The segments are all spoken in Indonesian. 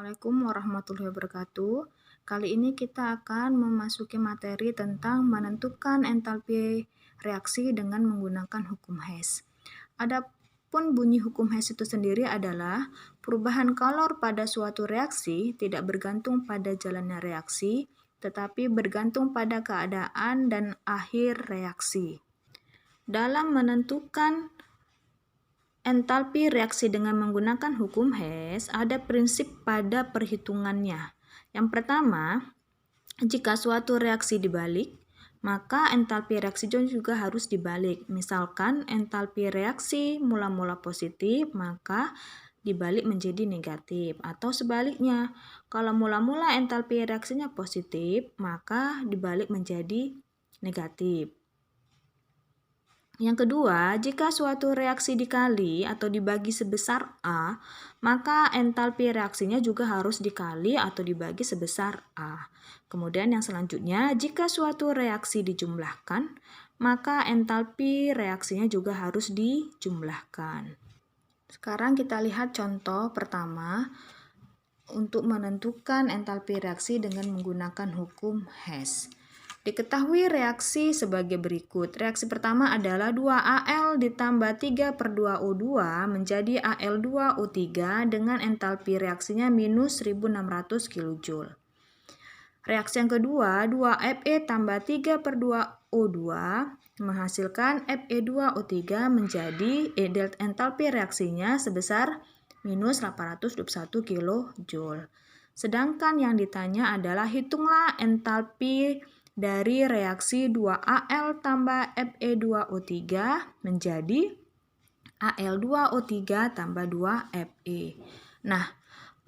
Assalamualaikum warahmatullahi wabarakatuh. Kali ini kita akan memasuki materi tentang menentukan entalpi reaksi dengan menggunakan hukum Hess. Adapun bunyi hukum Hess itu sendiri adalah perubahan kalor pada suatu reaksi tidak bergantung pada jalannya reaksi, tetapi bergantung pada keadaan dan akhir reaksi. Dalam menentukan entalpi reaksi dengan menggunakan hukum Hess, ada prinsip pada perhitungannya. Yang pertama, jika suatu reaksi dibalik, maka entalpi reaksi juga harus dibalik. Misalkan entalpi reaksi mula-mula positif, maka dibalik menjadi negatif. Atau sebaliknya, kalau mula-mula entalpi reaksinya positif, maka dibalik menjadi negatif. Yang kedua, jika suatu reaksi dikali atau dibagi sebesar A, maka entalpi reaksinya juga harus dikali atau dibagi sebesar A. Kemudian yang selanjutnya, jika suatu reaksi dijumlahkan, maka entalpi reaksinya juga harus dijumlahkan. Sekarang kita lihat contoh pertama untuk menentukan entalpi reaksi dengan menggunakan hukum Hess. Diketahui reaksi sebagai berikut. Reaksi pertama adalah 2Al ditambah 3/2O2 menjadi Al2O3 dengan entalpi reaksinya minus 1600 kJ. Reaksi yang kedua, 2Fe tambah 3/2O2 menghasilkan Fe2O3 menjadi entalpi reaksinya sebesar minus 821 kJ. Sedangkan yang ditanya adalah hitunglah entalpi dari reaksi 2Al tambah Fe2O3 menjadi Al2O3 tambah 2Fe. Nah,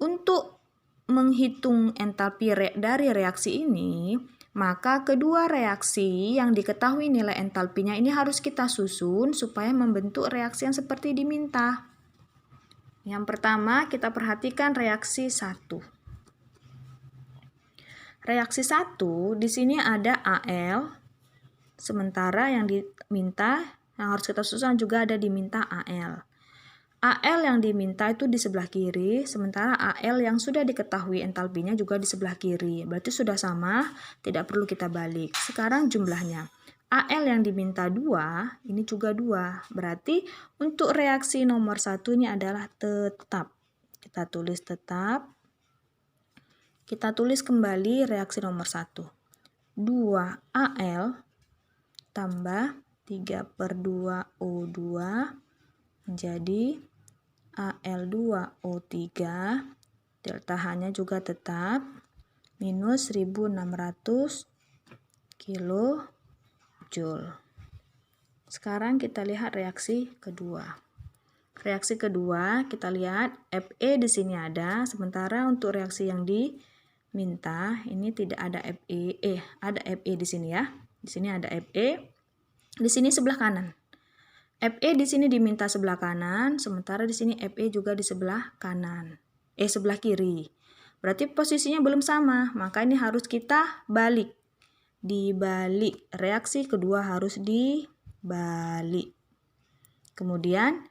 untuk menghitung entalpi dari reaksi ini, maka kedua reaksi yang diketahui nilai entalpinya ini harus kita susun supaya membentuk reaksi yang seperti diminta. Yang pertama, kita perhatikan reaksi 1. Reaksi 1, di sini ada Al, sementara yang diminta, yang harus kita susun juga ada diminta Al. Al yang diminta itu di sebelah kiri, sementara Al yang sudah diketahui entalpinya juga di sebelah kiri. Berarti sudah sama, tidak perlu kita balik. Sekarang jumlahnya. Al yang diminta 2, ini juga 2. Berarti untuk reaksi nomor 1 ini adalah tetap. Kita tulis tetap. Kita tulis kembali reaksi nomor 1. 2Al tambah 3/2O2 menjadi Al2O3. Delta H-nya juga tetap minus 1600 kJ. Sekarang kita lihat reaksi kedua. Reaksi kedua, kita lihat Fe di sini ada, sementara untuk reaksi yang diminta ini tidak ada Fe. Ada Fe di sini ya. Di sini ada Fe. Di sini sebelah kanan. Fe di sini diminta sebelah kanan, sementara di sini Fe juga di sebelah kanan. Sebelah kiri. Berarti posisinya belum sama, maka ini harus kita balik. Dibalik. Reaksi kedua harus dibalik. Kemudian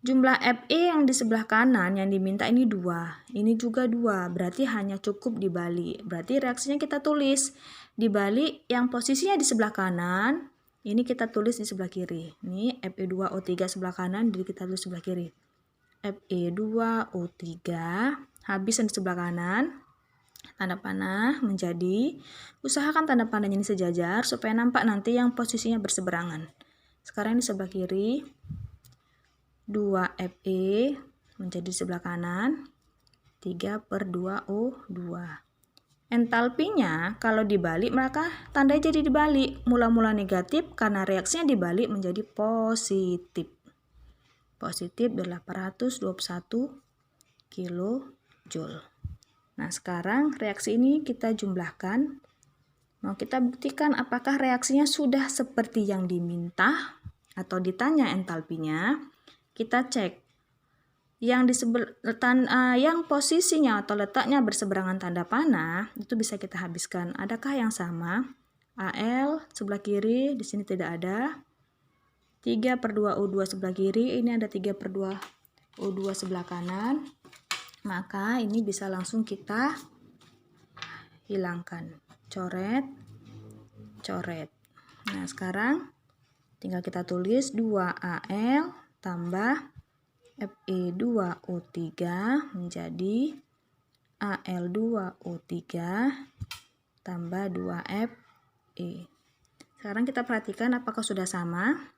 jumlah Fe yang di sebelah kanan yang diminta ini 2. Ini juga 2, berarti hanya cukup dibalik. Berarti reaksinya kita tulis dibalik yang posisinya di sebelah kanan, ini kita tulis di sebelah kiri. Ini Fe2O3 sebelah kanan, jadi kita tulis sebelah kiri. Fe2O3, habis yang di sebelah kanan, tanda panah menjadi, usahakan tanda panahnya ini sejajar supaya nampak nanti yang posisinya berseberangan. Sekarang di sebelah kiri, 2Fe menjadi sebelah kanan, 3/2O2. Entalpinya kalau dibalik maka tandanya jadi dibalik. Mula-mula negatif karena reaksinya dibalik menjadi positif. Positif 821 kJ. Nah, sekarang reaksi ini kita jumlahkan. Mau kita buktikan apakah reaksinya sudah seperti yang diminta atau ditanya entalpinya. Kita cek yang posisinya atau letaknya berseberangan tanda panah itu bisa kita habiskan. Adakah yang sama? Al sebelah kiri di sini tidak ada. 3/2O2 sebelah kiri, ini ada 3/2O2 sebelah kanan. Maka ini bisa langsung kita hilangkan. Coret, coret. Nah, sekarang tinggal kita tulis 2Al tambah Fe2O3 menjadi Al2O3 tambah 2Fe. Sekarang kita perhatikan apakah sudah sama.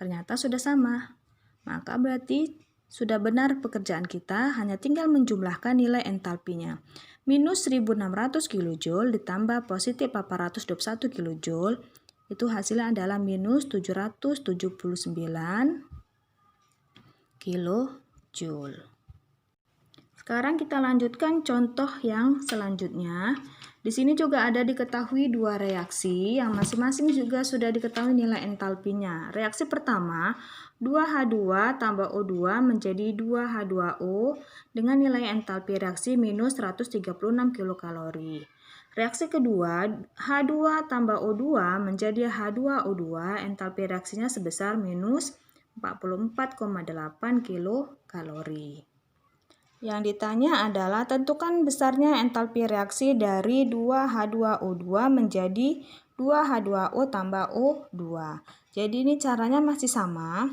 Ternyata sudah sama. Maka berarti sudah benar pekerjaan kita, hanya tinggal menjumlahkan nilai entalpinya. Minus 1600 kJ ditambah positif 821 kJ, itu hasilnya adalah minus 779 kJ. Sekarang kita lanjutkan contoh yang selanjutnya. Di sini juga ada diketahui dua reaksi yang masing-masing juga sudah diketahui nilai entalpinya. Reaksi pertama, 2H2 tambah O2 menjadi 2H2O dengan nilai entalpi reaksi minus 136 kilokalori. Reaksi kedua, H2 tambah O2 menjadi H2O2, entalpi reaksinya sebesar minus 44,8 kilokalori. Yang ditanya adalah tentukan besarnya entalpi reaksi dari 2H2O2 menjadi 2H2O tambah O2. Jadi ini caranya masih sama.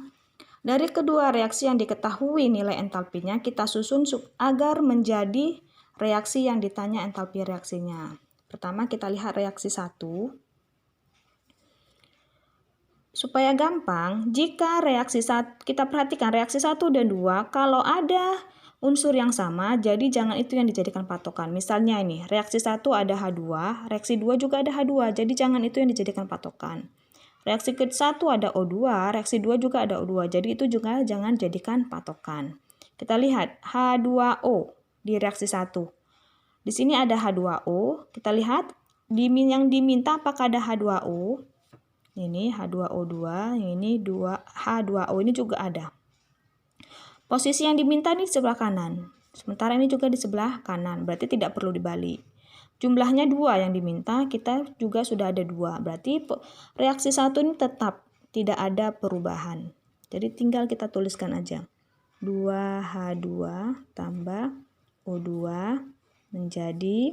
Dari kedua reaksi yang diketahui nilai entalpinya, kita susun agar menjadi reaksi yang ditanya entalpi reaksinya. Pertama kita lihat reaksi 1. Supaya gampang, jika reaksi 1, kita perhatikan reaksi 1 dan 2, kalau ada unsur yang sama, jadi jangan itu yang dijadikan patokan. Misalnya ini, reaksi 1 ada H2, reaksi 2 juga ada H2, jadi jangan itu yang dijadikan patokan. Reaksi ke-1 ada O2, reaksi 2 juga ada O2, jadi itu juga jangan jadikan patokan. Kita lihat H2O di reaksi 1. Di sini ada H2O, kita lihat yang diminta apakah ada H2O. Ini H2O2, ini H2O, ini juga ada. Posisi yang diminta ini di sebelah kanan. Sementara ini juga di sebelah kanan, berarti tidak perlu dibalik. Jumlahnya 2 yang diminta, kita juga sudah ada 2. Berarti reaksi 1 ini tetap tidak ada perubahan. Jadi tinggal kita tuliskan aja. 2H2 tambah O2 menjadi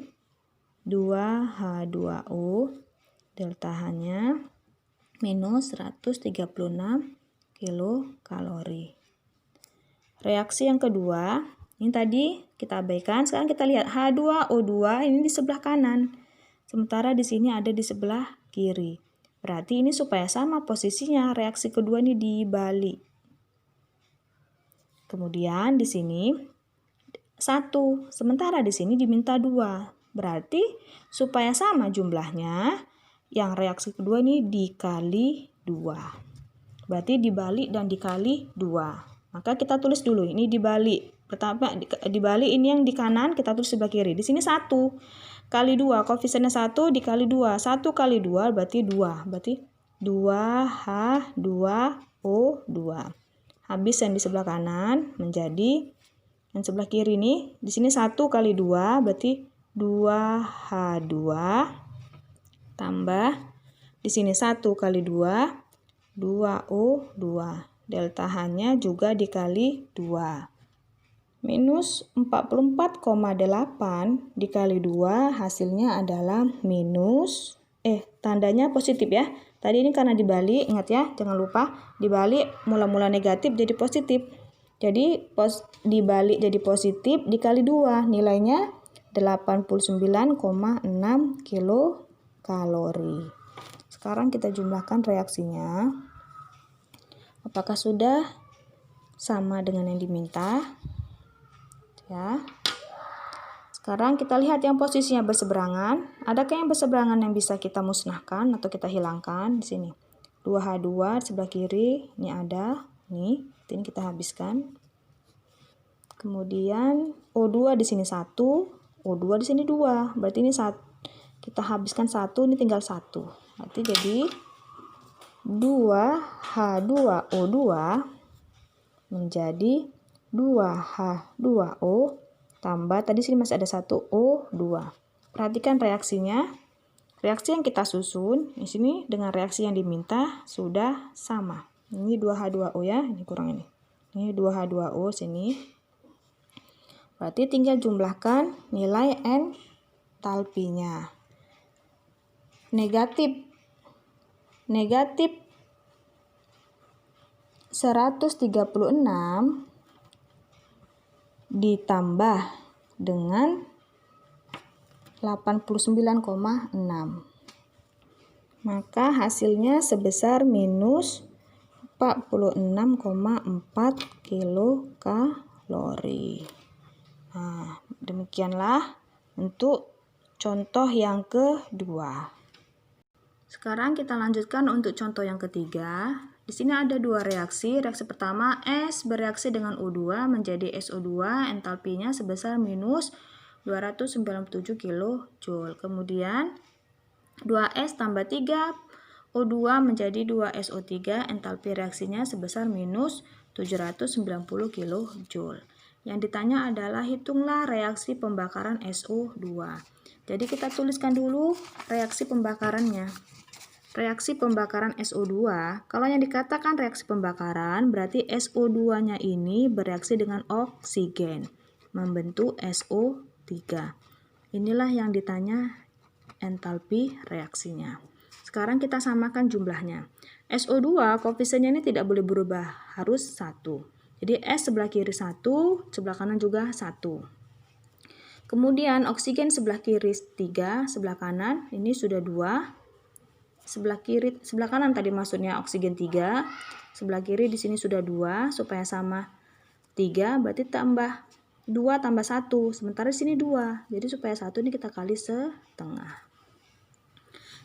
2H2O, deltahannya minus 136 kilokalori. Reaksi yang kedua, ini tadi kita abaikan, sekarang kita lihat H2O2 ini di sebelah kanan, sementara di sini ada di sebelah kiri. Berarti ini supaya sama posisinya, reaksi kedua ini dibalik. Kemudian di sini 1, sementara di sini diminta 2. Berarti supaya sama jumlahnya, yang reaksi kedua ini dikali 2. Berarti dibalik dan dikali 2. Maka kita tulis dulu, ini dibalik. Pertama dibalik, ini yang di kanan kita tulis sebelah kiri. Di sini 1 kali 2, koefisiennya 1 dikali 2. 1 kali 2 berarti 2. Berarti 2H2O2. Habis yang di sebelah kanan menjadi yang sebelah kiri ini. Di sini 1 kali 2 berarti 2H2 tambah di sini 1 kali 2 2O2. Deltahannya juga dikali 2. Minus 44,8 dikali 2 hasilnya adalah minus, tandanya positif ya. Tadi ini karena dibalik, ingat ya, jangan lupa dibalik mula-mula negatif jadi positif. Jadi dibalik jadi positif dikali 2, nilainya 89,6 kilokalori. Sekarang kita jumlahkan reaksinya. Apakah sudah sama dengan yang diminta? Ya. Sekarang kita lihat yang posisinya berseberangan. Adakah yang berseberangan yang bisa kita musnahkan atau kita hilangkan di sini? 2H2 di sebelah kiri, ini ada, ini kita habiskan. Kemudian O2 di sini 1, O2 di sini 2. Berarti ini kita habiskan 1, ini tinggal 1. Berarti jadi 2H2O2 menjadi 2H2O tambah, tadi sini masih ada 1O2. Perhatikan reaksinya. Reaksi yang kita susun di sini dengan reaksi yang diminta sudah sama. Ini 2H2O ya, ini kurang ini. Ini 2H2O sini. Berarti tinggal jumlahkan nilai entalpinya. Negatif 136 ditambah dengan 89,6. Maka hasilnya sebesar minus 46,4 kilokalori. Nah, demikianlah untuk contoh yang kedua. Sekarang kita lanjutkan untuk contoh yang ketiga. Di sini ada dua reaksi. Reaksi pertama, S bereaksi dengan O2 menjadi SO2, entalpinya sebesar minus 297 kJ. Kemudian 2S tambah 3 O2 menjadi 2SO3, entalpi reaksinya sebesar minus 790 kJ. Yang ditanya adalah hitunglah reaksi pembakaran SO2. Jadi kita tuliskan dulu reaksi pembakarannya. Reaksi pembakaran SO2, kalau yang dikatakan reaksi pembakaran berarti SO2-nya ini bereaksi dengan oksigen, membentuk SO3. Inilah yang ditanya entalpi reaksinya. Sekarang kita samakan jumlahnya. SO2 koefisiennya ini tidak boleh berubah, harus 1. Jadi S sebelah kiri 1, sebelah kanan juga 1. Kemudian oksigen sebelah kiri 3, sebelah kanan ini sudah 2. Sebelah kanan tadi maksudnya oksigen 3, sebelah kiri di sini sudah 2, supaya sama 3 berarti tambah 2 tambah 1, sementara di sini 2. Jadi supaya 1 ini kita kali setengah.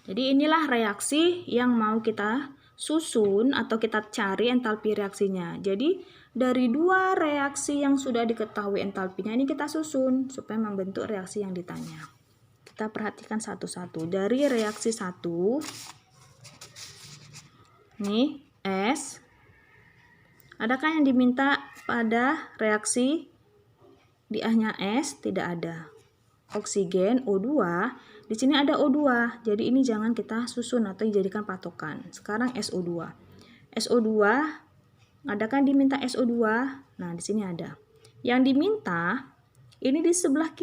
Jadi inilah reaksi yang mau kita susun atau kita cari entalpi reaksinya. Jadi dari dua reaksi yang sudah diketahui entalpinya ini kita susun supaya membentuk reaksi yang ditanya. Kita perhatikan satu-satu. Dari reaksi 1, nih S, adakah yang diminta pada reaksi di A-nya S? Tidak ada. Oksigen O2, di sini ada O2, jadi ini jangan kita susun atau dijadikan patokan. Sekarang SO2. SO2, adakah yang diminta SO2? Nah, di sini ada. Yang diminta ini di sebelah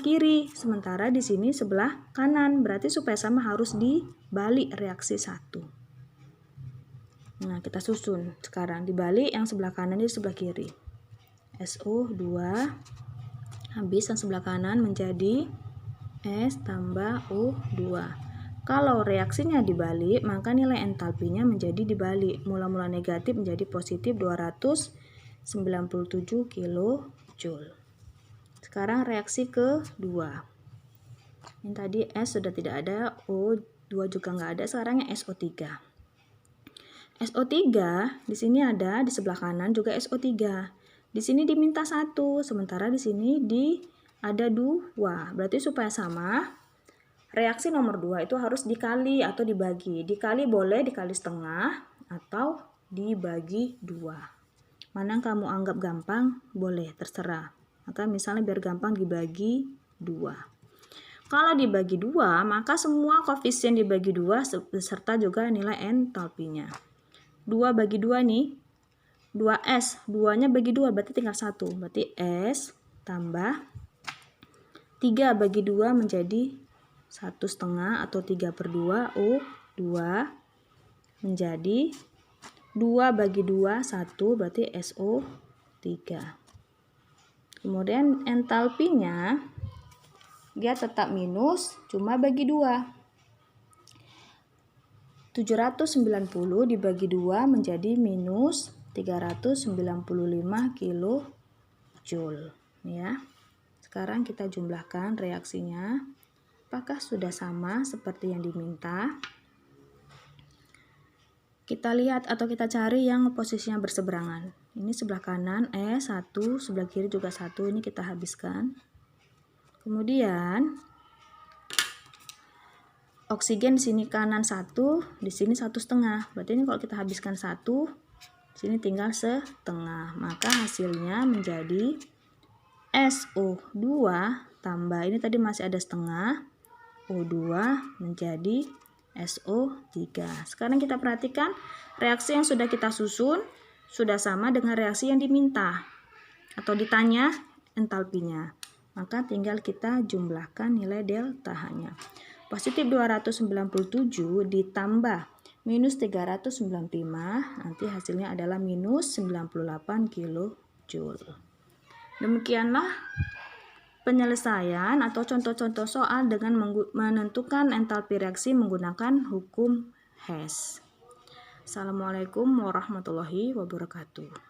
kiri, sementara di sini sebelah kanan. Berarti supaya sama harus dibalik reaksi 1. Nah, kita susun sekarang dibalik yang sebelah kanan di sebelah kiri. SO2 habis yang sebelah kanan menjadi S tambah O2. Kalau reaksinya dibalik, maka nilai entalpinya menjadi dibalik. Mula-mula negatif menjadi positif 297 kJ. Sekarang reaksi kedua. Ini tadi S sudah tidak ada, O2 juga nggak ada, sekarang yang SO3. SO3 di sini ada, di sebelah kanan juga SO3. Di sini diminta 1, sementara di sini ada 2. Berarti supaya sama, reaksi nomor 2 itu harus dikali atau dibagi. Dikali boleh dikali setengah atau dibagi 2. Mana yang kamu anggap gampang, boleh, terserah. Maka misalnya biar gampang dibagi 2. Kalau dibagi 2, maka semua koefisien dibagi 2 beserta juga nilai entalpinya. 2 bagi 2 nih, 2S, 2-nya bagi 2 berarti tinggal 1. Berarti S tambah 3 bagi 2 menjadi 1,5 atau 3/2 O2 menjadi 2 bagi 2, 1 berarti SO3. Kemudian entalpinya dia tetap minus, cuma bagi 2. 790 dibagi 2 menjadi minus 395 kJ. Ya. Sekarang kita jumlahkan reaksinya. Apakah sudah sama seperti yang diminta? Kita lihat atau kita cari yang posisinya berseberangan. Ini sebelah kanan S1, sebelah kiri juga 1, ini kita habiskan. Kemudian oksigen di sini kanan 1, di sini 1,5. Berarti ini kalau kita habiskan 1, di sini tinggal setengah. Maka hasilnya menjadi SO2 tambah ini tadi masih ada setengah, O2 menjadi SO3. Sekarang kita perhatikan reaksi yang sudah kita susun sudah sama dengan reaksi yang diminta atau ditanya entalpinya. Maka tinggal kita jumlahkan nilai delta H-nya. Positif 297 ditambah minus 395, nanti hasilnya adalah minus 98 kilojoule. Demikianlah penyelesaian atau contoh-contoh soal dengan menentukan entalpi reaksi menggunakan hukum Hess. Assalamualaikum warahmatullahi wabarakatuh.